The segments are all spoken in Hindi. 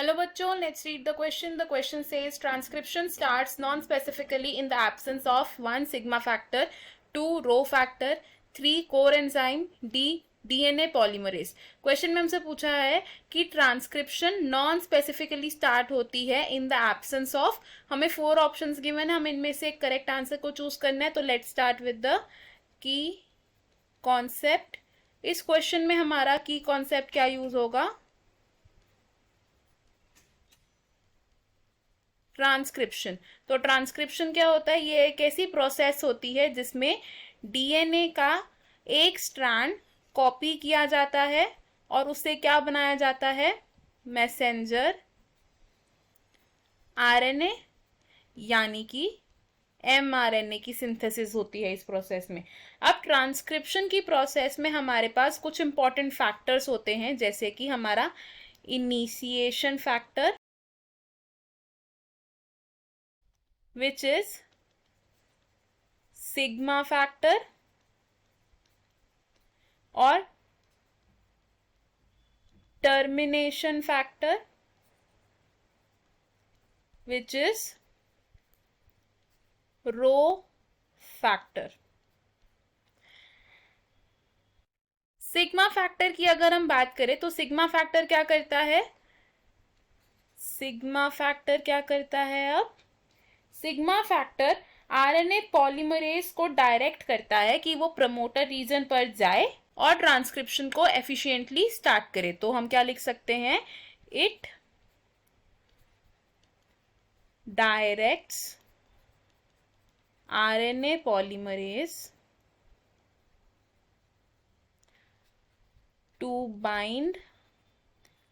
Hello bachcho, let's read the question. The question says transcription starts non-specifically in the absence of 1 sigma factor, 2 rho factor, 3 core enzyme, D DNA polymerase. Question में हमसे पूछा है कि ट्रांसक्रिप्शन नॉन स्पेसिफिकली स्टार्ट होती है इन द एब्सेंस ऑफ, हमें 4 ऑप्शंस गिवन है, हम इनमें से एक करेक्ट आंसर को चूज करना है। तो let's start with the key concept. इस क्वेश्चन में हमारा की कॉन्सेप्ट क्या यूज होगा? ट्रांसक्रिप्शन। तो ट्रांसक्रिप्शन क्या होता है? ये एक ऐसी प्रोसेस होती है जिसमें डीएनए का एक स्ट्रैंड कॉपी किया जाता है और उससे क्या बनाया जाता है? मैसेंजर आरएनए, यानी कि एमआरएनए की सिंथेसिस होती है इस प्रोसेस में। अब ट्रांसक्रिप्शन की प्रोसेस में हमारे पास कुछ इंपॉर्टेंट फैक्टर्स होते हैं, जैसे कि हमारा initiation factor which is sigma factor और termination factor which is rho factor। Sigma factor की अगर हम बात करें तो सिग्मा फैक्टर क्या करता है? सिग्मा फैक्टर क्या करता है? अब सिग्मा फैक्टर आरएनए पॉलीमरेज को डायरेक्ट करता है कि वो प्रमोटर रीजन पर जाए और ट्रांसक्रिप्शन को एफिशिएंटली स्टार्ट करे। तो हम क्या लिख सकते हैं? It directs RNA polymerase to bind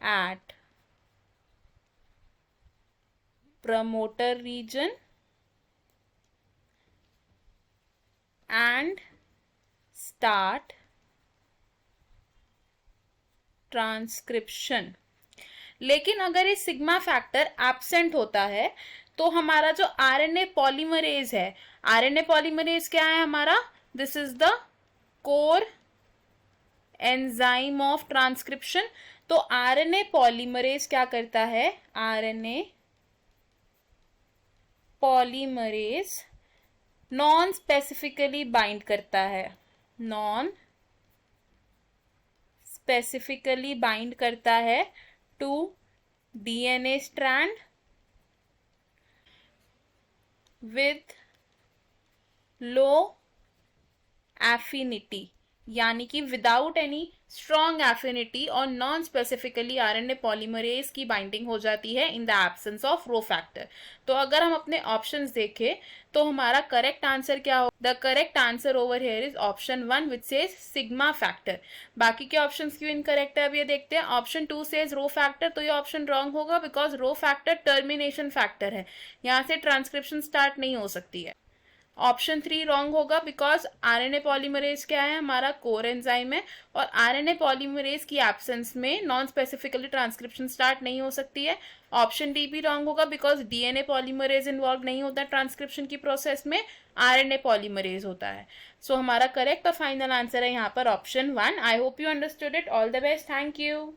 at promoter region and start transcription. लेकिन अगर ये सिग्मा फैक्टर एब्सेंट होता है तो हमारा जो आरएनए पॉलीमरेज है, आरएनए पॉलीमरेज क्या है हमारा? This is the core enzyme of transcription. तो आरएनए पॉलीमरेज क्या करता है? RNA polymerase non specifically bind करता है, नॉन स्पेसिफिकली बाइंड करता है to DNA strand with low affinity, यानी कि विदाउट एनी स्ट्रॉन्ग एफिनिटी और नॉन स्पेसिफिकली आरएनए पॉलीमरेज की बाइंडिंग हो जाती है in the absence of rho factor. तो अगर हम अपने ऑप्शंस देखें तो हमारा करेक्ट आंसर क्या हो? The correct answer over here is option 1 which says sigma factor. बाकी के ऑप्शंस क्यों इनकरेक्ट है अब ये देखते हैं। ऑप्शन 2 सेज रो फैक्टर, तो ये ऑप्शन रॉन्ग होगा because rho factor termination factor है, यहाँ से ट्रांसक्रिप्शन स्टार्ट नहीं हो सकती है। ऑप्शन 3 रॉन्ग होगा बिकॉज आरएनए पॉलीमरेज क्या है? हमारा कोर एंजाइम है और आरएनए पॉलीमरेज की एब्सेंस में नॉन स्पेसिफिकली ट्रांसक्रिप्शन स्टार्ट नहीं हो सकती है। ऑप्शन डी भी रॉन्ग होगा बिकॉज डीएनए पॉलीमरेज इन्वॉल्व नहीं होता ट्रांसक्रिप्शन की प्रोसेस में, आरएनए पॉलीमरेज होता है। सो हमारा करेक्ट और फाइनल आंसर है यहाँ पर option 1। I hope you understood it. All the best, thank you.